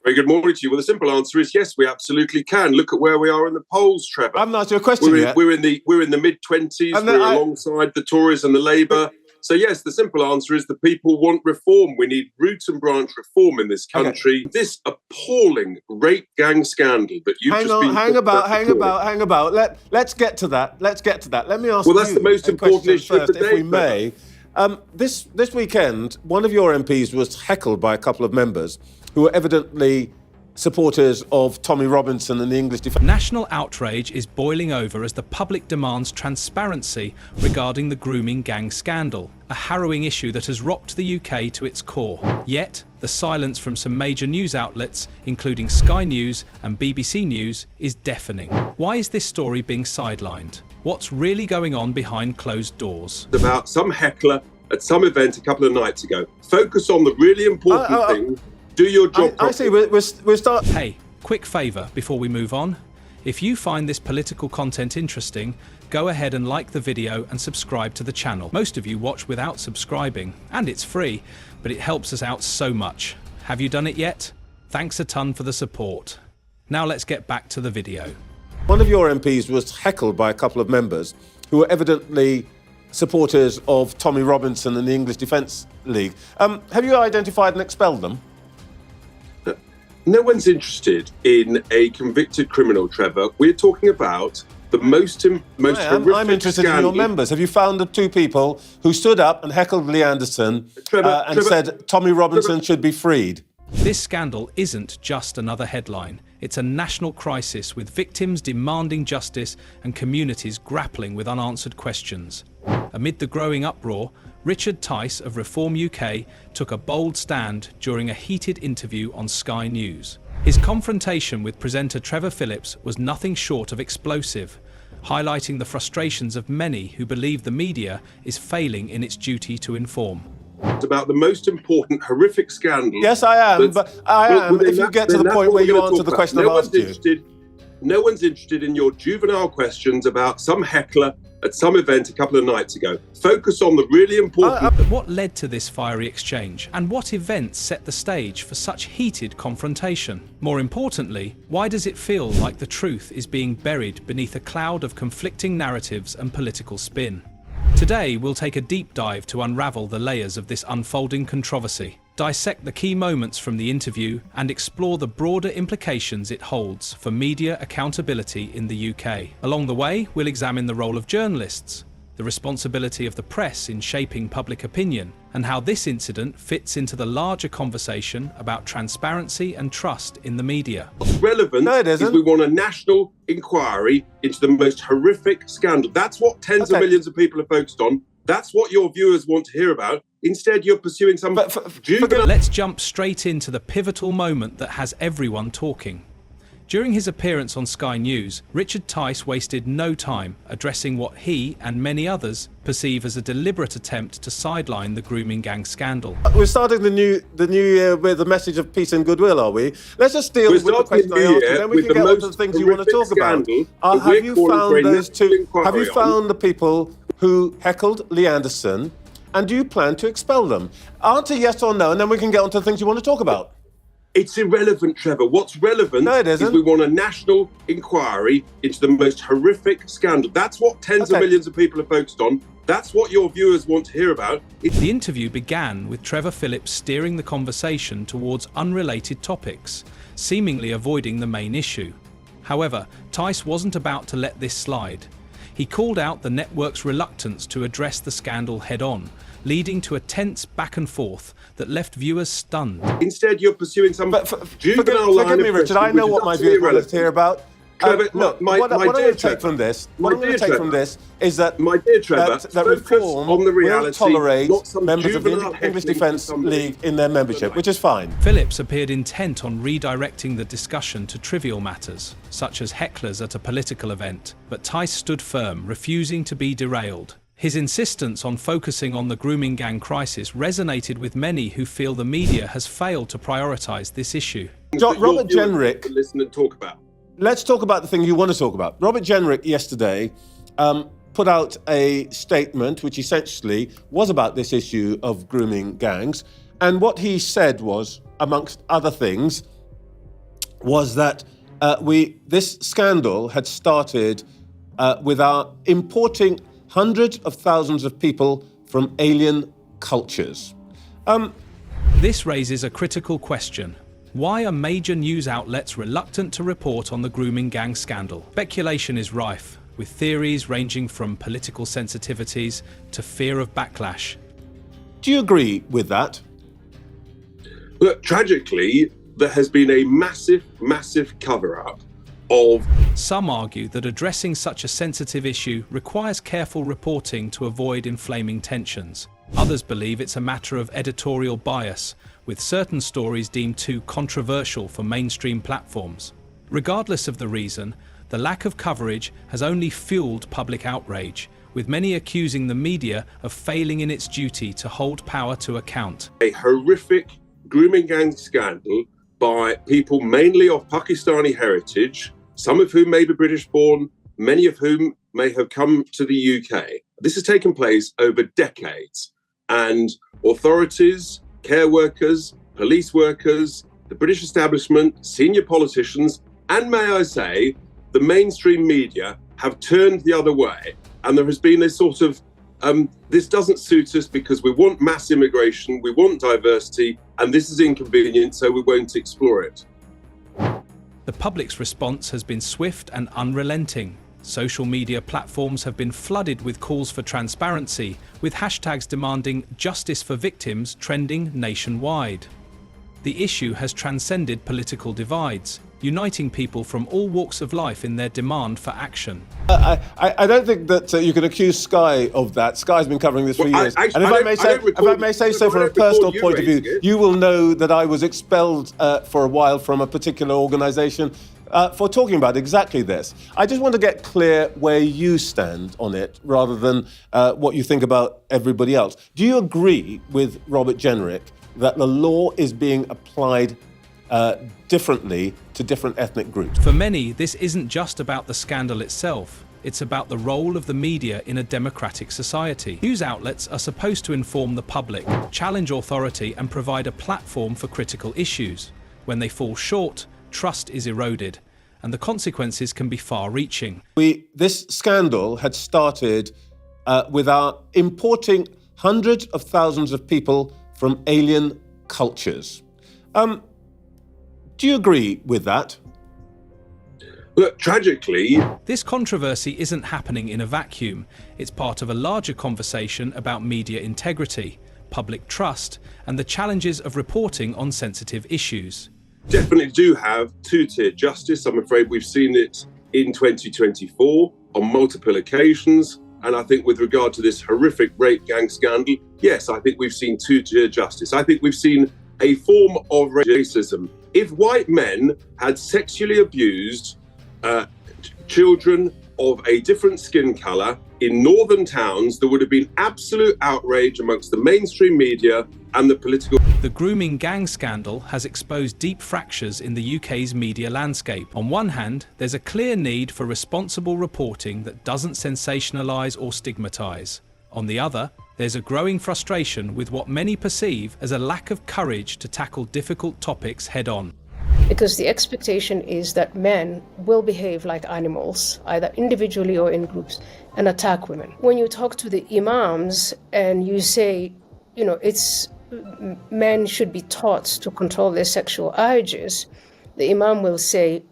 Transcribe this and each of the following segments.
Very good morning to you. Well, the simple answer is yes, we absolutely can. Look at where we are in the polls, Trevor. I haven't asked you a question yet. We're in the mid-20s. We're alongside the Tories and the Labour. So yes, the simple answer is the people want reform. We need root and branch reform in this country. Okay. This appalling rape gang scandal that you've hang about. Let's get to that. Let me ask. Well, that's the most important issue first, of the day, if we may. This weekend, one of your MPs was heckled by a couple of members who are evidently supporters of Tommy Robinson and the English defence. National outrage is boiling over as the public demands transparency regarding the grooming gang scandal, a harrowing issue that has rocked the UK to its core. Yet, the silence from some major news outlets, including Sky News and BBC News, is deafening. Why is this story being sidelined? What's really going on behind closed doors? About some heckler at some event a couple of nights ago. Focus on the really important thing. Do your job properly. I see. We're starting. Hey, quick favour before we move on. If you find this political content interesting, go ahead and like the video and subscribe to the channel. Most of you watch without subscribing, and it's free, but it helps us out so much. Have you done it yet? Thanks a ton for the support. Now let's get back to the video. One of your MPs was heckled by a couple of members who are evidently supporters of Tommy Robinson and the English Defence League. Have you identified and expelled them? No one's interested in a convicted criminal, Trevor. We're talking about the most horrific I'm interested scandal. in your members. Have you found the two people who stood up and heckled Lee Anderson and said Tommy Robinson should be freed? This scandal isn't just another headline. It's a national crisis with victims demanding justice and communities grappling with unanswered questions. Amid the growing uproar, Richard Tice of Reform UK took a bold stand during a heated interview on Sky News. His confrontation with presenter Trevor Phillips was nothing short of explosive, highlighting the frustrations of many who believe the media is failing in its duty to inform. It's about the most important, horrific scandal. Yes, I am, but I am. If you get to the point where you answer the question I've asked you. No one's interested in your juvenile questions about some heckler at some event a couple of nights ago. Focus on the really important... But what led to this fiery exchange, and what events set the stage for such heated confrontation? More importantly, why does it feel like the truth is being buried beneath a cloud of conflicting narratives and political spin? Today, we'll take a deep dive to unravel the layers of this unfolding controversy, dissect the key moments from the interview, and explore the broader implications it holds for media accountability in the UK. Along the way, we'll examine the role of journalists, the responsibility of the press in shaping public opinion, and how this incident fits into the larger conversation about transparency and trust in the media. What's relevant is we want a national inquiry into the most horrific scandal. That's what tens of millions of people are focused on. That's what your viewers want to hear about. Instead, you're pursuing some juvenile... Let's jump straight into the pivotal moment that has everyone talking. During his appearance on Sky News, Richard Tice wasted no time addressing what he and many others perceive as a deliberate attempt to sideline the grooming gang scandal. We're starting the new year with a message of peace and goodwill, are we? Let's just deal with the question I asked you, then we can get on to the things you want to talk about. Have you found those two? Have you found the people who heckled Lee Anderson, and do you plan to expel them? Answer yes or no, and then we can get on to the things you want to talk about. It's irrelevant, Trevor. What's relevant is we want a national inquiry into the most horrific scandal. That's what tens of millions of people are focused on. That's what your viewers want to hear about. The interview began with Trevor Phillips steering the conversation towards unrelated topics, seemingly avoiding the main issue. However, Tice wasn't about to let this slide. He called out the network's reluctance to address the scandal head-on, leading to a tense back and forth that left viewers stunned. Instead, you're pursuing some juvenile line of... Forgive me, Richard, I know what my viewers want to hear about. Look, what I'm going to take from this, is that that reform will tolerate members of the English Defence League in their membership, which is fine. Phillips appeared intent on redirecting the discussion to trivial matters, such as hecklers at a political event, but Tice stood firm, refusing to be derailed. His insistence on focusing on the grooming gang crisis resonated with many who feel the media has failed to prioritise this issue. Robert Jenrick, listen and talk about. Let's talk about the thing you want to talk about. Robert Jenrick yesterday put out a statement which essentially was about this issue of grooming gangs. And what he said was, amongst other things, was that this scandal had started with our importing hundreds of thousands of people from alien cultures. This raises a critical question. Why are major news outlets reluctant to report on the grooming gang scandal? Speculation is rife, with theories ranging from political sensitivities to fear of backlash. Do you agree with that? Look, tragically, there has been a massive cover-up of... Some argue that addressing such a sensitive issue requires careful reporting to avoid inflaming tensions. Others believe it's a matter of editorial bias, with certain stories deemed too controversial for mainstream platforms. Regardless of the reason, the lack of coverage has only fueled public outrage, with many accusing the media of failing in its duty to hold power to account. A horrific grooming gang scandal by people mainly of Pakistani heritage, some of whom may be British-born, many of whom may have come to the UK. This has taken place over decades, and authorities, care workers, police workers, the British establishment, senior politicians, and may I say, the mainstream media have turned the other way. And there has been a sort of, this doesn't suit us because we want mass immigration, we want diversity, and this is inconvenient, so we won't explore it. The public's response has been swift and unrelenting. Social media platforms have been flooded with calls for transparency, with hashtags demanding justice for victims trending nationwide. The issue has transcended political divides, uniting people from all walks of life in their demand for action. I don't think that you can accuse Sky of that. Sky's been covering this for years. And if I may say so from a personal point of view, you will know that I was expelled for a while from a particular organisation for talking about exactly this. I just want to get clear where you stand on it rather than what you think about everybody else. Do you agree with Robert Jenrick that the law is being applied differently to different ethnic groups? For many, this isn't just about the scandal itself. It's about the role of the media in a democratic society. News outlets are supposed to inform the public, challenge authority, and provide a platform for critical issues. When they fall short, trust is eroded, and the consequences can be far-reaching. This scandal had started with our importing hundreds of thousands of people from alien cultures. Do you agree with that? Look, tragically... This controversy isn't happening in a vacuum. It's part of a larger conversation about media integrity, public trust, and the challenges of reporting on sensitive issues. Definitely do have two-tier justice. I'm afraid we've seen it in 2024 on multiple occasions. And I think with regard to this horrific rape gang scandal, yes, I think we've seen two-tier justice. I think we've seen a form of racism. If white men had sexually abused children of a different skin colour in northern towns, there would have been absolute outrage amongst the mainstream media and the political... The grooming gang scandal has exposed deep fractures in the UK's media landscape. On one hand, there's a clear need for responsible reporting that doesn't sensationalise or stigmatise. On the other, there's a growing frustration with what many perceive as a lack of courage to tackle difficult topics head-on. Because the expectation is that men will behave like animals, either individually or in groups, and attack women. When you talk to the imams and you say, you know, men should be taught to control their sexual urges, the imam will say,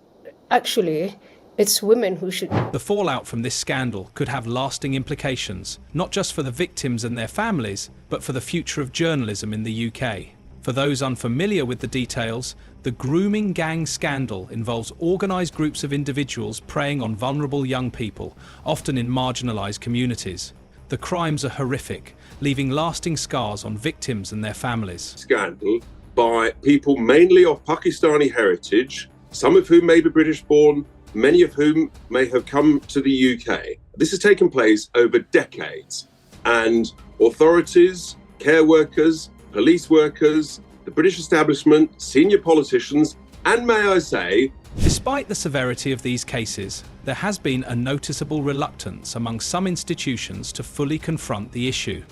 actually, it's women who should... The fallout from this scandal could have lasting implications, not just for the victims and their families, but for the future of journalism in the UK. For those unfamiliar with the details, the grooming gang scandal involves organised groups of individuals preying on vulnerable young people, often in marginalised communities. The crimes are horrific, leaving lasting scars on victims and their families. Scandal by people mainly of Pakistani heritage, some of whom may be British-born, many of whom may have come to the UK. This has taken place over decades, and authorities, care workers, police workers, the British establishment, senior politicians, and may I say... Despite the severity of these cases, there has been a noticeable reluctance among some institutions to fully confront the issue.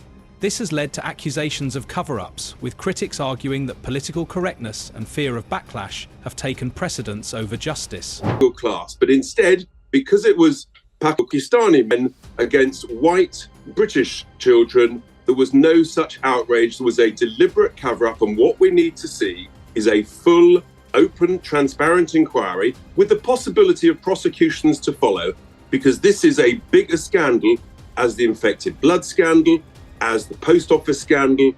This has led to accusations of cover-ups, with critics arguing that political correctness and fear of backlash have taken precedence over justice. Class, but instead, because it was Pakistani men against white British children, there was no such outrage. There was a deliberate cover-up, and what we need to see is a full, open, transparent inquiry with the possibility of prosecutions to follow, because this is a bigger scandal as the infected blood scandal, as the post office scandal.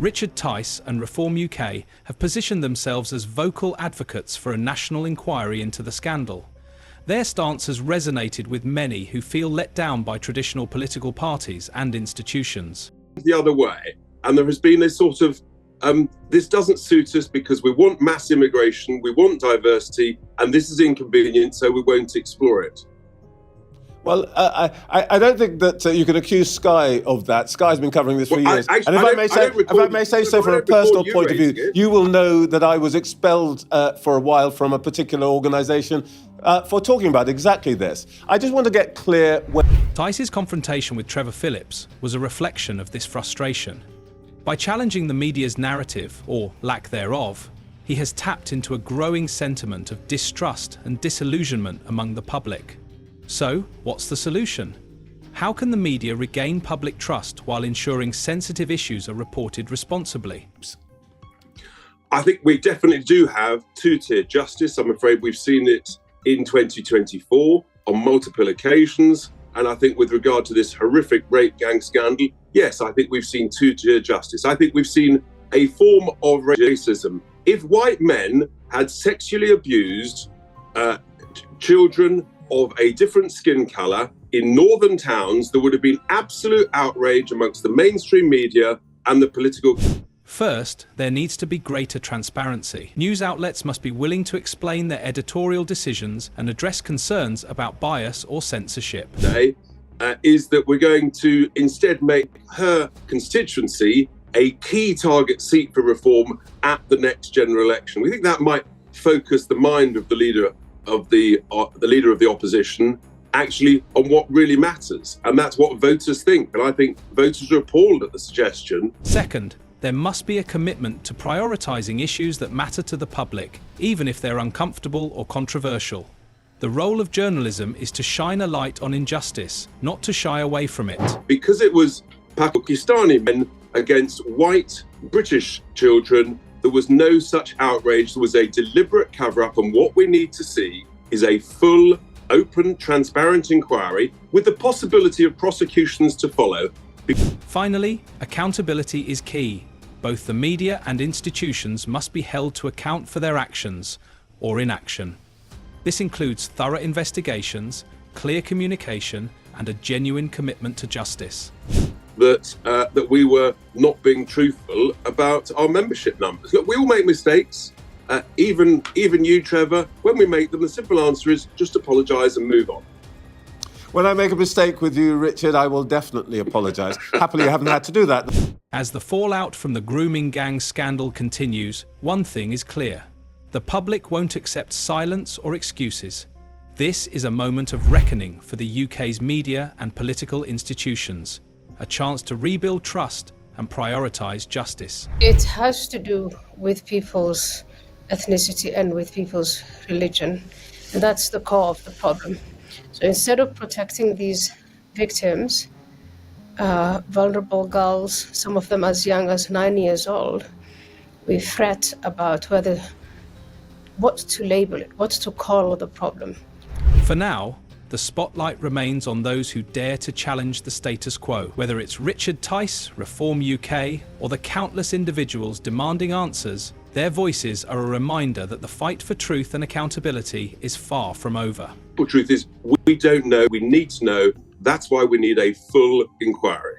Richard Tice and Reform UK have positioned themselves as vocal advocates for a national inquiry into the scandal. Their stance has resonated with many who feel let down by traditional political parties and institutions. The other way, and there has been a sort of this doesn't suit us because we want mass immigration, we want diversity, and this is inconvenient, so we won't explore it. Well, I don't think that you can accuse Sky of that. Sky's been covering this for years. And if I may say so from a personal point of view, you will know that I was expelled for a while from a particular organisation for talking about exactly this. I just want to get clear. Tice's confrontation with Trevor Phillips was a reflection of this frustration. By challenging the media's narrative, or lack thereof, he has tapped into a growing sentiment of distrust and disillusionment among the public. So, what's the solution? How can the media regain public trust while ensuring sensitive issues are reported responsibly? I think we definitely do have two-tier justice. I'm afraid we've seen it in 2024 on multiple occasions. And I think with regard to this horrific rape gang scandal, yes, I think we've seen two-tier justice. I think we've seen a form of racism. If white men had sexually abused children of a different skin colour in northern towns, there would have been absolute outrage amongst the mainstream media and the political. First, there needs to be greater transparency. News outlets must be willing to explain their editorial decisions and address concerns about bias or censorship. Is that we're going to instead make her constituency a key target seat for reform at the next general election. We think that might focus the mind of the leader of the opposition actually on what really matters, and that's what voters think. And I think voters are appalled at the suggestion. Second, there must be a commitment to prioritising issues that matter to the public, even if they're uncomfortable or controversial. The role of journalism is to shine a light on injustice, not to shy away from it. Because it was Pakistani men against white British children, there was no such outrage. There was a deliberate cover-up, and what we need to see is a full, open, transparent inquiry with the possibility of prosecutions to follow. Finally, accountability is key. Both the media and institutions must be held to account for their actions or inaction. This includes thorough investigations, clear communication, and a genuine commitment to justice. That we were not being truthful about our membership numbers. Look, we all make mistakes, even you, Trevor. When we make them, the simple answer is just apologise and move on. When I make a mistake with you, Richard, I will definitely apologise. Happily, I haven't had to do that. As the fallout from the grooming gang scandal continues, one thing is clear. The public won't accept silence or excuses. This is a moment of reckoning for the UK's media and political institutions. A chance to rebuild trust and prioritise justice. It has to do with people's ethnicity and with people's religion. And that's the core of the problem. So instead of protecting these victims, vulnerable girls, some of them as young as 9 years old, we fret about what to label it, what to call the problem. For now, the spotlight remains on those who dare to challenge the status quo, whether it's Richard Tice, Reform UK, or the countless individuals demanding answers. Their voices are a reminder that the fight for truth and accountability is far from over. The truth is, we don't know, we need to know. That's why we need a full inquiry.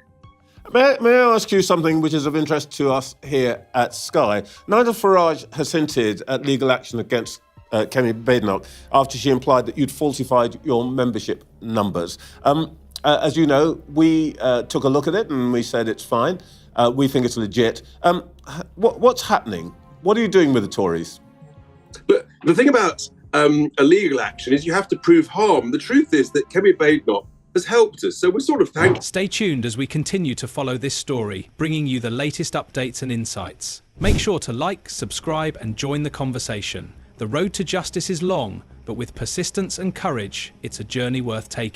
May I ask you something which is of interest to us here at Sky? Nigel Farage has hinted at legal action against Kemi Badenoch after she implied that you'd falsified your membership numbers. As you know, we took a look at it and we said it's fine. We think it's legit. What's happening? What are you doing with the Tories? But the thing about a legal action is you have to prove harm. The truth is that Kemi Badenoch has helped us. So we're sort of thankful. Stay tuned as we continue to follow this story, bringing you the latest updates and insights. Make sure to like, subscribe, and join the conversation. The road to justice is long, but with persistence and courage, it's a journey worth taking.